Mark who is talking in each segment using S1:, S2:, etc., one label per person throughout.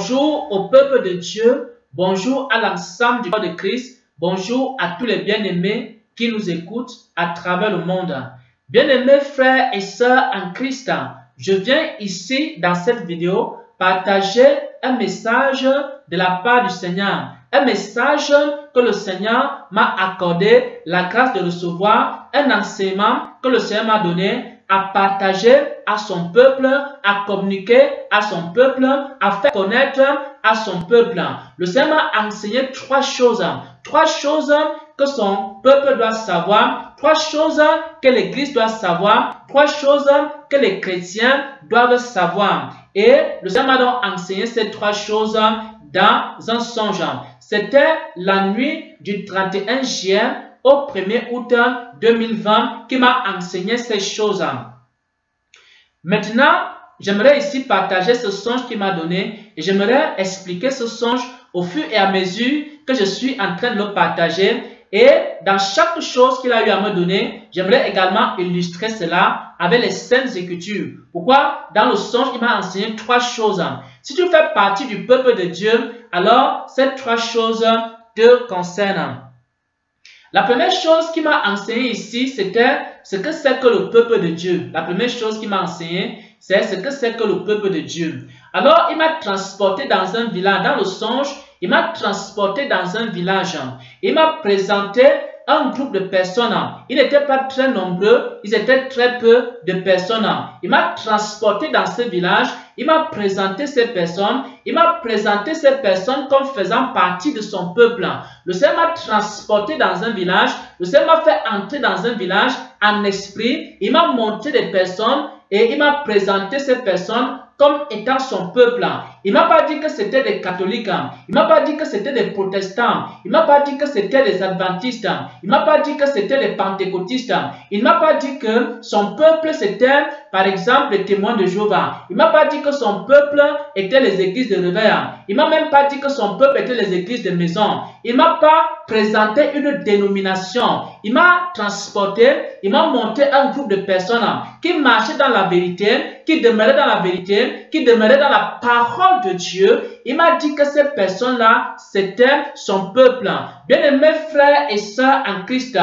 S1: Bonjour au peuple de Dieu, bonjour à l'ensemble du corps de Christ, bonjour à tous les bien-aimés qui nous écoutent à travers le monde. Bien-aimés frères et sœurs en Christ, je viens ici dans cette vidéo partager un message de la part du Seigneur. Un message que le Seigneur m'a accordé la grâce de recevoir, un enseignement que le Seigneur m'a donné à partager à son peuple, à communiquer à son peuple, à faire connaître à son peuple. Le Seigneur m'a enseigné trois choses que son peuple doit savoir, trois choses que l'Église doit savoir, trois choses que les chrétiens doivent savoir. Et le Seigneur m'a donc enseigné ces trois choses dans un songe. C'était la nuit du 31 juin au 1er août 2020 qui m'a enseigné ces choses. Maintenant, j'aimerais ici partager ce songe qu'il m'a donné et j'aimerais expliquer ce songe au fur et à mesure que je suis en train de le partager. Et dans chaque chose qu'il a eu à me donner, j'aimerais également illustrer cela avec les Saintes Écritures. Pourquoi? Dans le songe, il m'a enseigné trois choses. Si tu fais partie du peuple de Dieu, alors ces trois choses te concernent. La première chose qu'il m'a enseigné ici, c'était ce que c'est que le peuple de Dieu. La première chose qu'il m'a enseigné, c'est ce que c'est que le peuple de Dieu. Alors, il m'a transporté dans un village. Dans le songe, il m'a transporté dans un village. Il m'a présenté un groupe de personnes. Ils n'étaient pas très nombreux, ils étaient très peu de personnes. Il m'a transporté dans ce village, il m'a présenté ces personnes, il m'a présenté ces personnes comme faisant partie de son peuple. Le Seigneur m'a transporté dans un village, le Seigneur m'a fait entrer dans un village en esprit, il m'a montré des personnes et il m'a présenté ces personnes comme étant son peuple. Il ne m'a pas dit que c'était des catholiques, il ne m'a pas dit que c'était des protestants, il ne m'a pas dit que c'était des adventistes, il ne m'a pas dit que c'était des pentecôtistes, il ne m'a pas dit que son peuple c'était par exemple les témoins de Jéhovah, il ne m'a pas dit que son peuple était les églises de réveil, il ne m'a même pas dit que son peuple était les églises de maison, il ne m'a pas présenté une dénomination, il m'a transporté, il m'a montré un groupe de personnes qui marchaient dans la vérité, qui demeuraient dans la vérité, qui demeuraient dans la parole de Dieu. Il m'a dit que ces personnes-là, c'était son peuple. Bien-aimés frères et sœurs en Christ,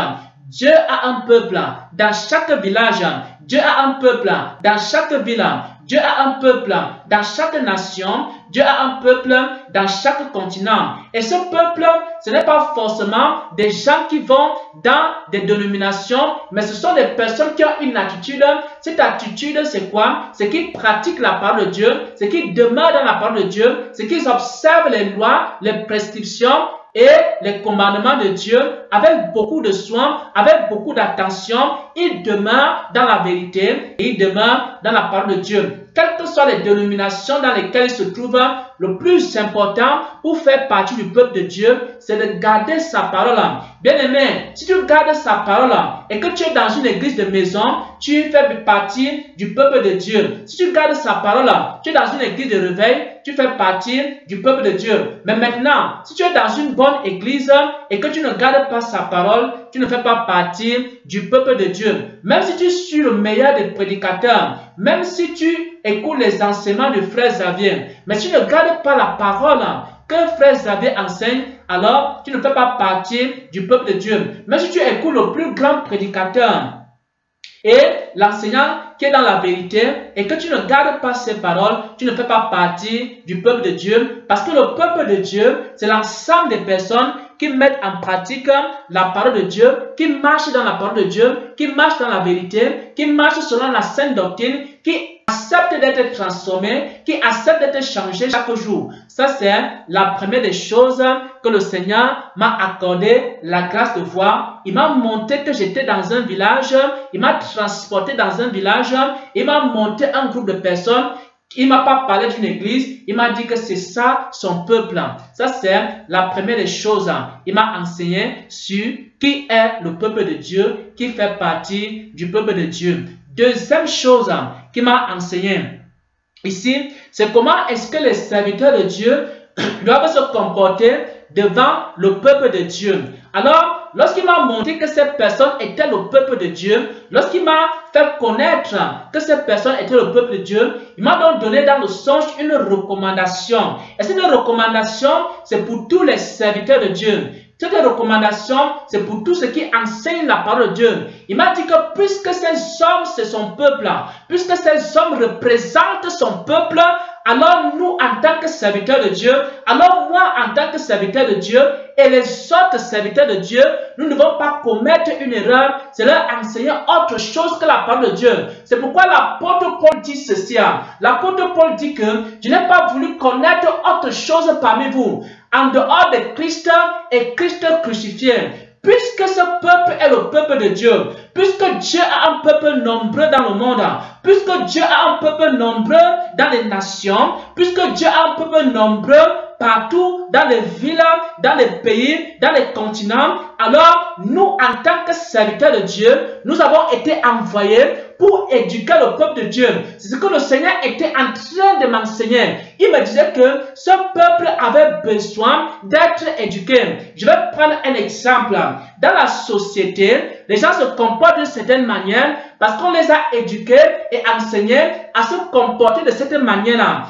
S1: Dieu a un peuple dans chaque village. Dieu a un peuple dans chaque ville. Dieu a un peuple dans chaque nation. Dieu a un peuple dans chaque continent. Et ce peuple, ce n'est pas forcément des gens qui vont dans des dénominations, mais ce sont des personnes qui ont une attitude. Cette attitude, c'est quoi? C'est qu'ils pratiquent la parole de Dieu, c'est qu'ils demeurent dans la parole de Dieu, c'est qu'ils observent les lois, les prescriptions et les commandements de Dieu avec beaucoup de soin, avec beaucoup d'attention. Ils demeurent dans la vérité et ils demeurent dans la parole de Dieu. Quelles que soient les dénominations dans lesquelles ils se trouvent, le plus important pour faire partie du peuple de Dieu, c'est de garder sa parole. Bien-aimé, si tu gardes sa parole et que tu es dans une église de maison, tu fais partie du peuple de Dieu. Si tu gardes sa parole, tu es dans une église de réveil, tu fais partie du peuple de Dieu. Mais maintenant, si tu es dans une bonne église et que tu ne gardes pas sa parole, tu ne fais pas partie du peuple de Dieu. Même si tu suis le meilleur des prédicateurs, même si tu écoutes les enseignements de frère Xavier, mais si tu ne gardes pas la parole que frère Xavier enseigne, alors tu ne fais pas partie du peuple de Dieu. Même si tu écoutes le plus grand prédicateur et l'enseignant qui est dans la vérité et que tu ne gardes pas ses paroles, tu ne fais pas partie du peuple de Dieu, parce que le peuple de Dieu, c'est l'ensemble des personnes qui mettent en pratique la parole de Dieu, qui marchent dans la parole de Dieu, qui marchent dans la vérité, qui marchent selon la sainte doctrine, qui acceptent d'être transformés, qui acceptent d'être changés chaque jour. Ça, c'est la première des choses que le Seigneur m'a accordé la grâce de voir. Il m'a montré que j'étais dans un village, il m'a transporté dans un village, il m'a montré un groupe de personnes. Il ne m'a pas parlé d'une église, il m'a dit que c'est ça son peuple. Ça, c'est la première des choses. Il m'a enseigné sur qui est le peuple de Dieu, qui fait partie du peuple de Dieu. Deuxième chose qu'il m'a enseigné ici, c'est comment est-ce que les serviteurs de Dieu doivent se comporter devant le peuple de Dieu. Alors, lorsqu'il m'a montré que cette personne était le peuple de Dieu, lorsqu'il m'a fait connaître que cette personne était le peuple de Dieu, il m'a donc donné dans le songe une recommandation. Et cette recommandation, c'est pour tous les serviteurs de Dieu. Cette recommandation, c'est pour tous ceux qui enseignent la parole de Dieu. Il m'a dit que puisque ces hommes, c'est son peuple, puisque ces hommes représentent son peuple, alors nous, en tant que serviteurs de Dieu, alors moi, en tant que serviteur de Dieu, et les autres serviteurs de Dieu, nous ne devons pas commettre une erreur, c'est leur enseigner autre chose que la parole de Dieu. C'est pourquoi l'apôtre Paul dit ceci. L'apôtre Paul dit que je n'ai pas voulu connaître autre chose parmi vous, en dehors de Christ et Christ crucifié. Puisque ce peuple est le peuple de Dieu, puisque Dieu a un peuple nombreux dans le monde, puisque Dieu a un peuple nombreux dans les nations, puisque Dieu a un peuple nombreux partout dans les villes, dans les pays, dans les continents, alors nous, en tant que serviteurs de Dieu, nous avons été envoyés pour éduquer le peuple de Dieu. C'est ce que le Seigneur était en train de m'enseigner. Il me disait que ce peuple avait besoin d'être éduqué. Je vais prendre un exemple. Dans la société, les gens se comportent d'une certaine manière parce qu'on les a éduqués et enseignés à se comporter de cette manière-là.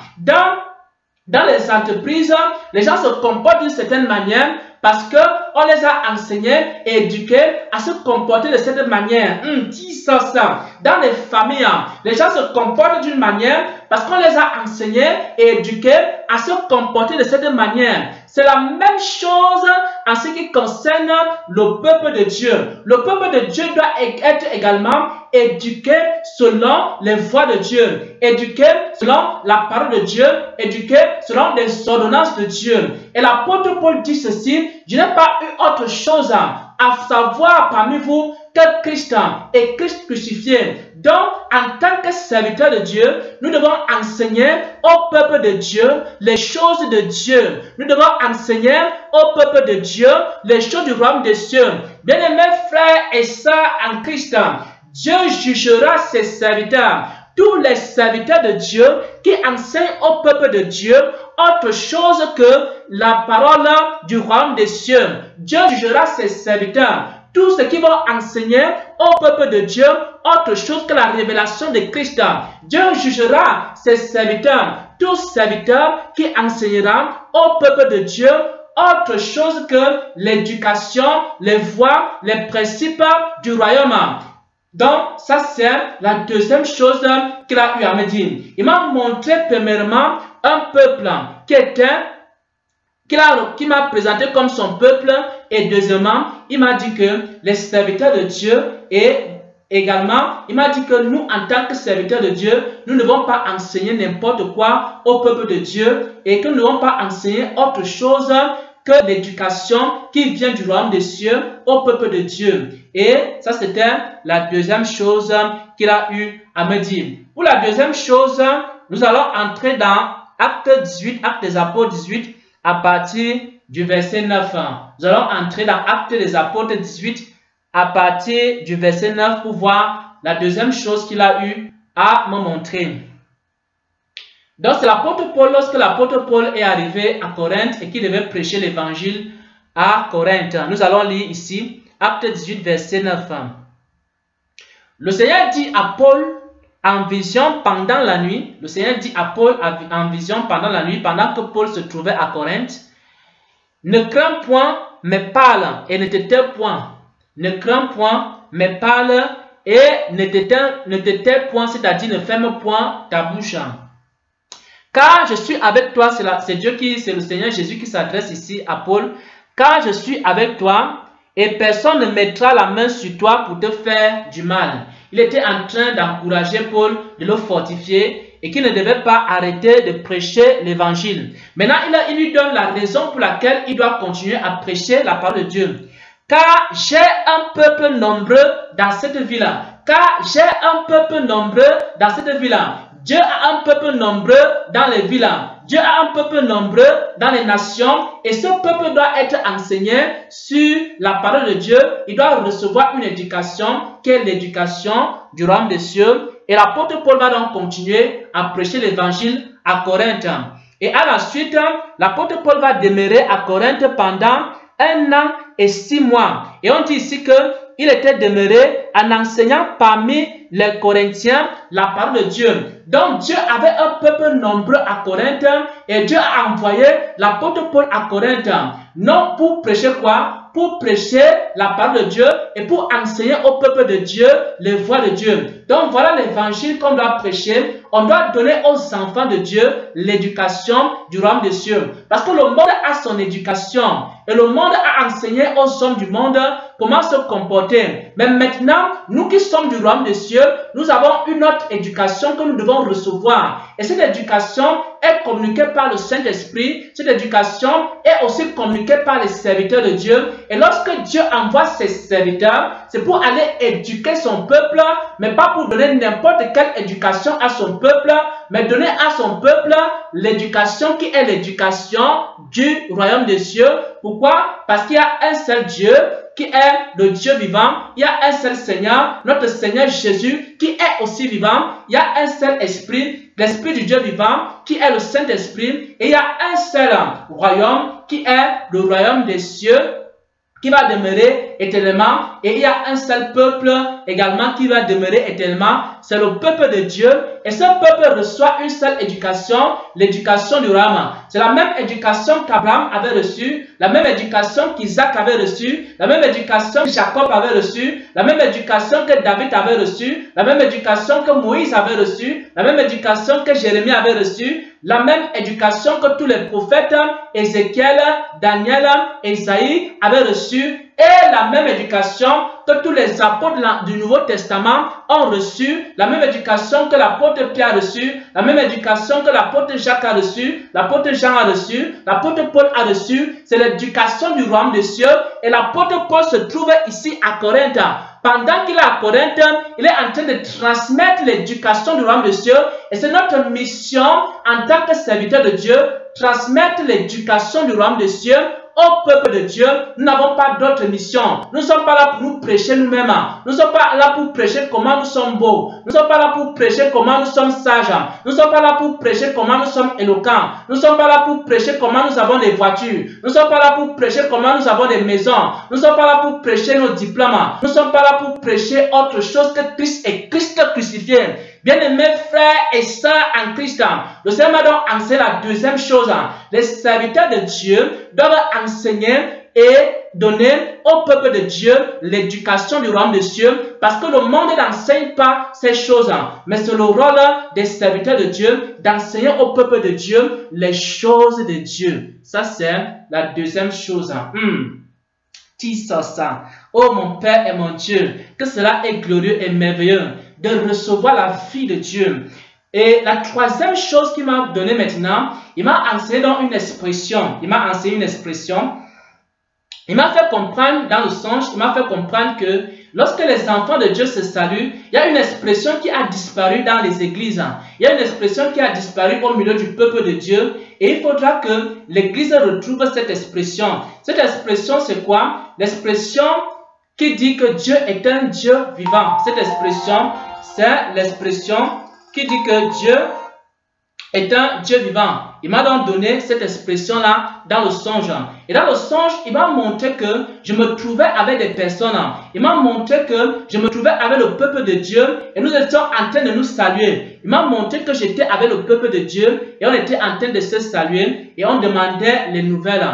S1: Dans les entreprises, les gens se comportent d'une certaine manière parce qu'on les a enseignés et éduqués à se comporter de cette manière. Dis ça. Dans les familles, les gens se comportent d'une manière parce qu'on les a enseignés et éduqués à se comporter de cette manière. C'est la même chose en ce qui concerne le peuple de Dieu. Le peuple de Dieu doit être également éduqué selon les voies de Dieu, éduqué selon la parole de Dieu, éduqué selon les ordonnances de Dieu. Et l'apôtre Paul dit ceci: je n'ai pas eu autre chose à savoir parmi vous que Christ et Christ crucifié. Donc, en tant que serviteur de Dieu, nous devons enseigner au peuple de Dieu les choses de Dieu. Nous devons enseigner au peuple de Dieu les choses du royaume des cieux. Bien-aimés frères et sœurs en Christ, Dieu jugera ses serviteurs. Tous les serviteurs de Dieu qui enseignent au peuple de Dieu autre chose que la parole du royaume des cieux. Dieu jugera ses serviteurs. Tous ceux qui vont enseigner au peuple de Dieu autre chose que la révélation de Christ. Dieu jugera ses serviteurs. Tous serviteurs qui enseigneront au peuple de Dieu autre chose que l'éducation, les voies, les principes du royaume. Donc, ça c'est la deuxième chose qu'il a eu à me dire. Il m'a montré premièrement un peuple qui m'a présenté comme son peuple, et deuxièmement, il m'a dit que les serviteurs de Dieu, et également, il m'a dit que nous, en tant que serviteurs de Dieu, nous ne devons pas enseigner n'importe quoi au peuple de Dieu, et que nous ne devons pas enseigner autre chose que l'éducation qui vient du royaume des cieux au peuple de Dieu. Et ça, c'était la deuxième chose qu'il a eu à me dire. Pour la deuxième chose, nous allons entrer dans Acte 18, Acte des Apôtres 18, à partir du verset 9. Nous allons entrer dans Acte des Apôtres 18, à partir du verset 9, pour voir la deuxième chose qu'il a eu à me montrer. Donc, c'est l'apôtre Paul, lorsque l'apôtre Paul est arrivé à Corinthe et qu'il devait prêcher l'évangile à Corinthe. Nous allons lire ici, Acte 18, verset 9. Le Seigneur dit à Paul en vision pendant la nuit, le Seigneur dit à Paul en vision pendant la nuit, pendant que Paul se trouvait à Corinthe: ne crains point, mais parle et ne te tais point. Ne crains point, mais parle et ne te tais point, c'est-à-dire ne ferme point ta bouche. Car je suis avec toi, c'est le Seigneur Jésus qui s'adresse ici à Paul. Car je suis avec toi et personne ne mettra la main sur toi pour te faire du mal. Il était en train d'encourager Paul, de le fortifier et qu'il ne devait pas arrêter de prêcher l'évangile. Maintenant, il lui donne la raison pour laquelle il doit continuer à prêcher la parole de Dieu. Car j'ai un peuple nombreux dans cette ville. Car j'ai un peuple nombreux dans cette ville. Dieu a un peuple nombreux dans les villes. Dieu a un peuple nombreux dans les nations. Et ce peuple doit être enseigné sur la parole de Dieu. Il doit recevoir une éducation qui est l'éducation du royaume des cieux. Et l'apôtre Paul va donc continuer à prêcher l'évangile à Corinthe. Et à la suite, l'apôtre Paul va demeurer à Corinthe pendant 1 an et 6 mois. Et on dit ici qu'il était demeuré en enseignant parmi les Corinthiens la parole de Dieu. Donc Dieu avait un peuple nombreux à Corinthe et Dieu a envoyé l'apôtre Paul à Corinthe. Non pour prêcher quoi? Pour prêcher la parole de Dieu et pour enseigner au peuple de Dieu les voies de Dieu. Donc voilà l'évangile qu'on doit prêcher. On doit donner aux enfants de Dieu l'éducation du royaume des cieux. Parce que le monde a son éducation et le monde a enseigné aux hommes du monde comment se comporter. Mais maintenant, nous qui sommes du royaume des cieux, nous avons une autre éducation que nous devons recevoir. Et cette éducation est communiquée par le Saint-Esprit. Cette éducation est aussi communiquée par les serviteurs de Dieu. Et lorsque Dieu envoie ses serviteurs, c'est pour aller éduquer son peuple, mais pas pour donner n'importe quelle éducation à son peuple, mais donner à son peuple l'éducation qui est l'éducation du royaume des cieux. Pourquoi? Parce qu'il y a un seul Dieu qui est le Dieu vivant. Il y a un seul Seigneur, notre Seigneur Jésus, qui est aussi vivant. Il y a un seul Esprit, l'Esprit du Dieu vivant, qui est le Saint-Esprit. Et il y a un seul royaume, qui est le royaume des cieux, qui va demeurer éternellement. Et il y a un seul peuple également qui va demeurer éternellement. C'est le peuple de Dieu. Et ce peuple reçoit une seule éducation, l'éducation du royaume. C'est la même éducation qu'Abraham avait reçue, la même éducation qu'Isaac avait reçue, la même éducation que Jacob avait reçue, la même éducation que David avait reçue, la même éducation que Moïse avait reçue, la même éducation que Jérémie avait reçue, la même éducation que tous les prophètes, Ézéchiel, Daniel, Isaïe avaient reçue, et la même éducation que tous les apôtres du Nouveau Testament ont reçu, la même éducation que l'apôtre Pierre a reçu, la même éducation que l'apôtre Jacques a reçu, l'apôtre Jean a reçu, l'apôtre Paul a reçu. C'est l'éducation du royaume des cieux. Et l'apôtre Paul se trouve ici à Corinthe. Pendant qu'il est à Corinthe, il est en train de transmettre l'éducation du royaume des cieux. Et c'est notre mission en tant que serviteur de Dieu, transmettre l'éducation du royaume des cieux au peuple de Dieu. Nous n'avons pas d'autre mission. Nous ne sommes pas là pour nous prêcher nous-mêmes. Nous ne sommes pas là pour prêcher comment nous sommes beaux. Nous ne sommes pas là pour prêcher comment nous sommes sages. Nous ne sommes pas là pour prêcher comment nous sommes éloquents. Nous ne sommes pas là pour prêcher comment nous avons des voitures. Nous ne sommes pas là pour prêcher comment nous avons des maisons. Nous ne sommes pas là pour prêcher nos diplômes. Nous ne sommes pas là pour prêcher autre chose que Christ et Christ crucifié. Bien-aimés frères et sœurs en Christ, le Seigneur m'a donc enseigné la deuxième chose. Les serviteurs de Dieu doivent enseigner et donner au peuple de Dieu l'éducation du royaume des cieux, parce que le monde n'enseigne pas ces choses, mais c'est le rôle des serviteurs de Dieu d'enseigner au peuple de Dieu les choses de Dieu. Ça, c'est la deuxième chose. Ça. Oh mon Père et mon Dieu, que cela est glorieux et merveilleux de recevoir la vie de Dieu. Et la troisième chose qu'il m'a donné maintenant, il m'a enseigné dans une expression. Il m'a enseigné une expression. Il m'a fait comprendre dans le songe, il m'a fait comprendre que lorsque les enfants de Dieu se saluent, il y a une expression qui a disparu dans les églises. Il y a une expression qui a disparu au milieu du peuple de Dieu. Et il faudra que l'église retrouve cette expression. Cette expression, c'est quoi? L'expression qui dit que Dieu est un Dieu vivant. Cette expression, c'est l'expression qui dit que Dieu est un Dieu vivant. Il m'a donc donné cette expression-là dans le songe. Et dans le songe, il m'a montré que je me trouvais avec des personnes. Il m'a montré que je me trouvais avec le peuple de Dieu et nous étions en train de nous saluer. Il m'a montré que j'étais avec le peuple de Dieu et on était en train de se saluer et on demandait les nouvelles.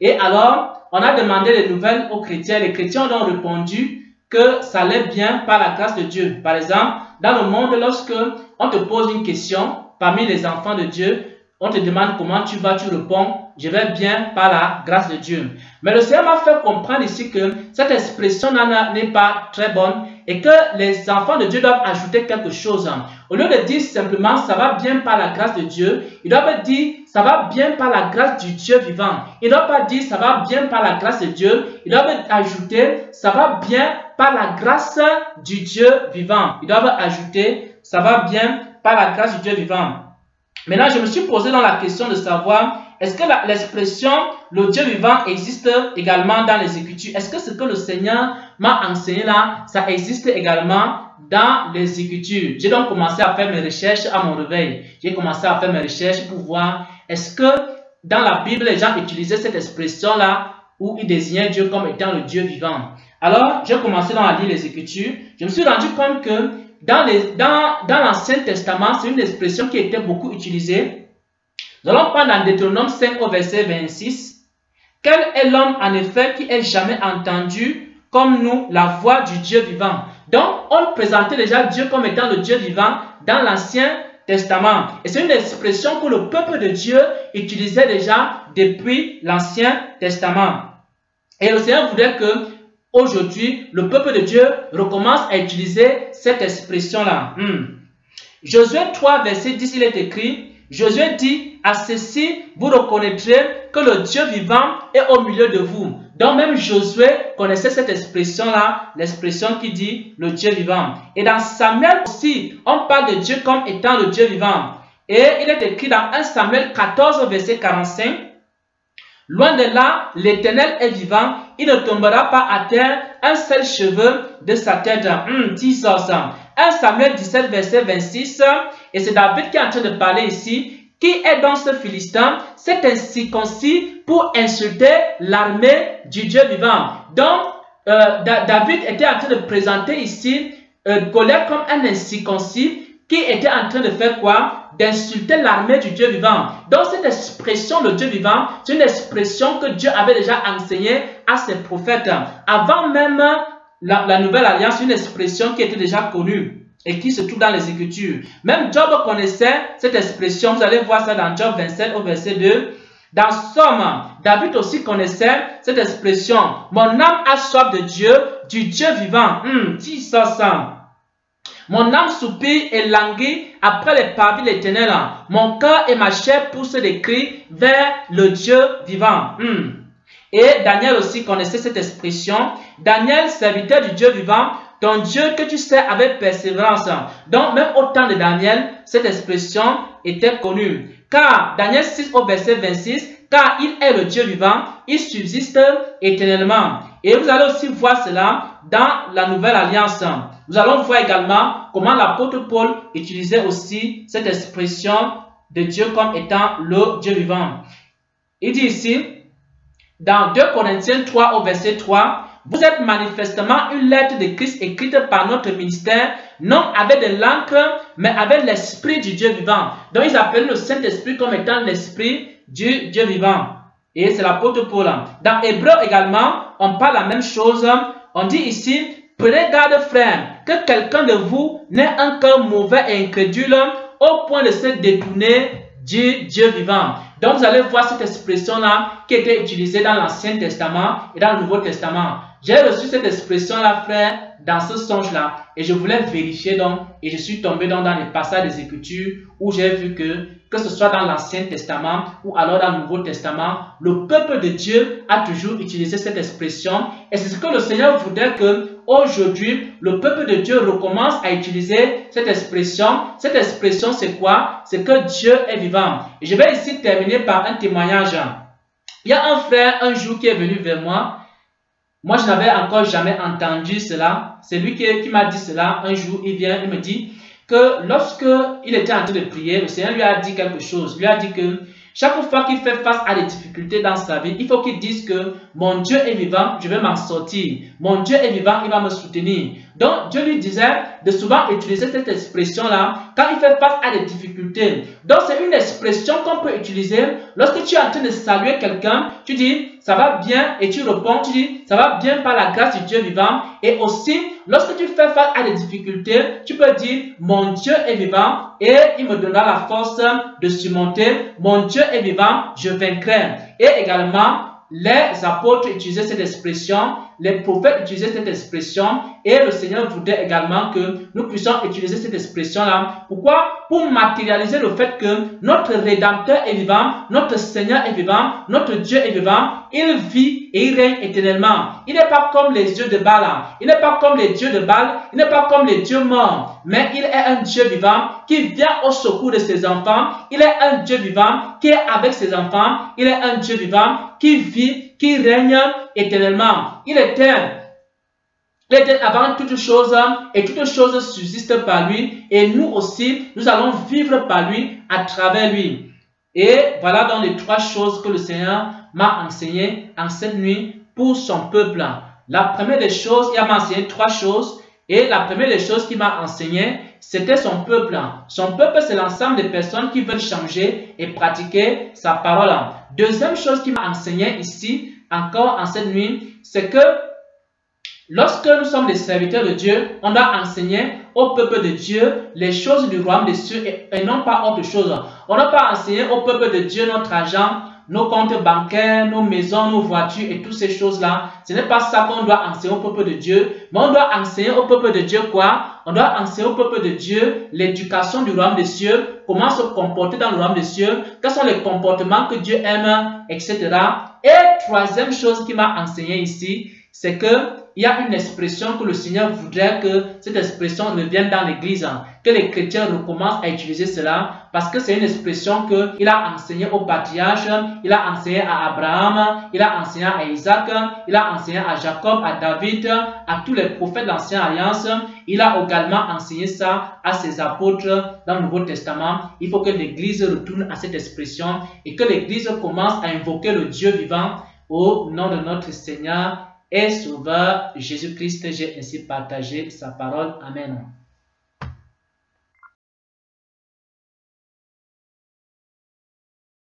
S1: Et alors, on a demandé les nouvelles aux chrétiens. Les chrétiens ont répondu que ça allait bien par la grâce de Dieu. Par exemple, dans le monde, lorsque on te pose une question parmi les enfants de Dieu, on te demande comment tu vas, tu réponds, je vais bien par la grâce de Dieu. Mais le Seigneur m'a fait comprendre ici que cette expression-là n'est pas très bonne et que les enfants de Dieu doivent ajouter quelque chose. Au lieu de dire simplement ça va bien par la grâce de Dieu, ils doivent dire ça va bien par la grâce du Dieu vivant. Ils ne doivent pas dire ça va bien par la grâce de Dieu, ils doivent ajouter ça va bien par la grâce du Dieu vivant. Ils doivent ajouter ça va bien par la grâce du Dieu vivant. Maintenant, je me suis posé dans la question de savoir, est-ce que l'expression le Dieu vivant existe également dans les Écritures? Est-ce que ce que le Seigneur m'a enseigné là, ça existe également dans les Écritures? J'ai donc commencé à faire mes recherches à mon réveil. J'ai commencé à faire mes recherches pour voir, Est-ce que dans la Bible, les gens utilisaient cette expression-là où ils désignaient Dieu comme étant le Dieu vivant? Alors, j'ai commencé à lire les Écritures. Je me suis rendu compte que dans l'Ancien Testament, c'est une expression qui était beaucoup utilisée. Nous allons prendre dans Deutéronome 5 au verset 26. Quel est l'homme en effet qui ait jamais entendu comme nous la voix du Dieu vivant? Donc, on présentait déjà Dieu comme étant le Dieu vivant dans l'Ancien Testament. Et c'est une expression que le peuple de Dieu utilisait déjà depuis l'Ancien Testament. Et le Seigneur voudrait que aujourd'hui, le peuple de Dieu recommence à utiliser cette expression-là. Josué 3, verset 10, il est écrit, Josué dit, à ceci, vous reconnaîtrez que le Dieu vivant est au milieu de vous. Donc même Josué connaissait cette expression-là, l'expression qui dit le Dieu vivant. Et dans Samuel aussi, on parle de Dieu comme étant le Dieu vivant. Et il est écrit dans 1 Samuel 14, verset 45, loin de là, l'Éternel est vivant, il ne tombera pas à terre un seul cheveu de sa tête. 1 Samuel 17, verset 26, et c'est David qui est en train de parler ici. Qui est dans ce Philistin? C'est un circoncis pour insulter l'armée du Dieu vivant. Donc, David était en train de présenter ici Goliath comme un incirconcis qui était en train de faire quoi? D'insulter l'armée du Dieu vivant. Donc, cette expression, le Dieu vivant, c'est une expression que Dieu avait déjà enseignée à ses prophètes. Avant même la Nouvelle Alliance, une expression qui était déjà connue et qui se trouve dans les Écritures. Même Job connaissait cette expression. Vous allez voir ça dans Job 27 au verset 2. Dans Somme, David aussi connaissait cette expression. Mon âme a soif de Dieu, du Dieu vivant. Mon âme soupire et languit après les parvis de l'Éternel. Mon cœur et ma chair poussent des cris vers le Dieu vivant. Et Daniel aussi connaissait cette expression. Daniel, serviteur du Dieu vivant, ton Dieu que tu sers avec persévérance. Donc, même au temps de Daniel, cette expression était connue. Car, Daniel 6 au verset 26, car il est le Dieu vivant, il subsiste éternellement. Et vous allez aussi voir cela dans la Nouvelle Alliance. Nous allons voir également comment l'apôtre Paul utilisait aussi cette expression de Dieu comme étant le Dieu vivant. Il dit ici, dans 2 Corinthiens 3 au verset 3, vous êtes manifestement une lettre de Christ écrite par notre ministère, non avec de l'encre, mais avec l'esprit du Dieu vivant. Donc, ils appellent le Saint-Esprit comme étant l'esprit du Dieu vivant. Et c'est l'apôtre Paul. Dans Hébreu également, on parle la même chose. On dit ici, prenez garde, frères, que quelqu'un de vous n'ait un cœur mauvais et incrédule au point de se détourner du Dieu vivant. Donc, vous allez voir cette expression-là qui était utilisée dans l'Ancien Testament et dans le Nouveau Testament. J'ai reçu cette expression-là, frère, dans ce songe-là. Et je voulais vérifier donc, et je suis tombé donc dans les passages des Écritures où j'ai vu que ce soit dans l'Ancien Testament ou alors dans le Nouveau Testament, le peuple de Dieu a toujours utilisé cette expression. Et c'est ce que le Seigneur voudrait que aujourd'hui, le peuple de Dieu recommence à utiliser cette expression. Cette expression, c'est quoi? C'est que Dieu est vivant. Et je vais ici terminer par un témoignage. Il y a un frère un jour qui est venu vers moi. Moi, je n'avais encore jamais entendu cela. C'est lui qui m'a dit cela. Un jour, il vient, il me dit que lorsque il était en train de prier, le Seigneur lui a dit quelque chose. Il lui a dit que chaque fois qu'il fait face à des difficultés dans sa vie, il faut qu'il dise que mon Dieu est vivant, je vais m'en sortir. Mon Dieu est vivant, il va me soutenir. Donc, Dieu lui disait de souvent utiliser cette expression-là quand il fait face à des difficultés. Donc, c'est une expression qu'on peut utiliser lorsque tu es en train de saluer quelqu'un. Tu dis, ça va bien, et tu réponds, tu dis, ça va bien par la grâce du Dieu vivant. Et aussi, lorsque tu fais face à des difficultés, tu peux dire, mon Dieu est vivant et il me donnera la force de surmonter. Mon Dieu est vivant, je vaincrai. Et également, les apôtres utilisaient cette expression, les prophètes utilisaient cette expression et le Seigneur voudrait également que nous puissions utiliser cette expression-là. Pourquoi? Pour matérialiser le fait que notre Rédempteur est vivant, notre Seigneur est vivant, notre Dieu est vivant, il vit et il règne éternellement. Il n'est pas comme les dieux de Baal, il n'est pas comme les dieux de Baal, il n'est pas comme les dieux morts, mais il est un Dieu vivant qui vient au secours de ses enfants, il est un Dieu vivant qui est avec ses enfants, il est un Dieu vivant qui vit, qui règne éternellement. Il est avant toute chose et toute chose subsiste par lui et nous aussi, nous allons vivre par lui, à travers lui. Et voilà donc les 3 choses que le Seigneur m'a enseigné en cette nuit pour son peuple. La première des choses, il m'a enseigné 3 choses. Et la première des choses qu'il m'a enseigné, c'était son peuple. Son peuple, c'est l'ensemble des personnes qui veulent changer et pratiquer sa parole. Deuxième chose qu'il m'a enseigné ici, encore en cette nuit, c'est que lorsque nous sommes des serviteurs de Dieu, on doit enseigner au peuple de Dieu les choses du royaume des cieux et non pas autre chose. On ne doit pas enseigner au peuple de Dieu notre argent, nos comptes bancaires, nos maisons, nos voitures et toutes ces choses-là. Ce n'est pas ça qu'on doit enseigner au peuple de Dieu. Mais on doit enseigner au peuple de Dieu quoi? On doit enseigner au peuple de Dieu l'éducation du royaume des cieux, comment se comporter dans le royaume des cieux, quels sont les comportements que Dieu aime, etc. Et troisième chose qu'il m'a enseigné ici, c'est que il y a une expression que le Seigneur voudrait que cette expression revienne dans l'église, que les chrétiens recommencent à utiliser cela, parce que c'est une expression qu'il a enseignée aux patriarches, il a enseigné à Abraham, il a enseigné à Isaac, il a enseigné à Jacob, à David, à tous les prophètes de l'Ancienne Alliance. Il a également enseigné ça à ses apôtres dans le Nouveau Testament. Il faut que l'église retourne à cette expression et que l'église commence à invoquer le Dieu vivant au nom de notre Seigneur et Sauveur Jésus-Christ. J'ai ainsi partagé sa parole. Amen.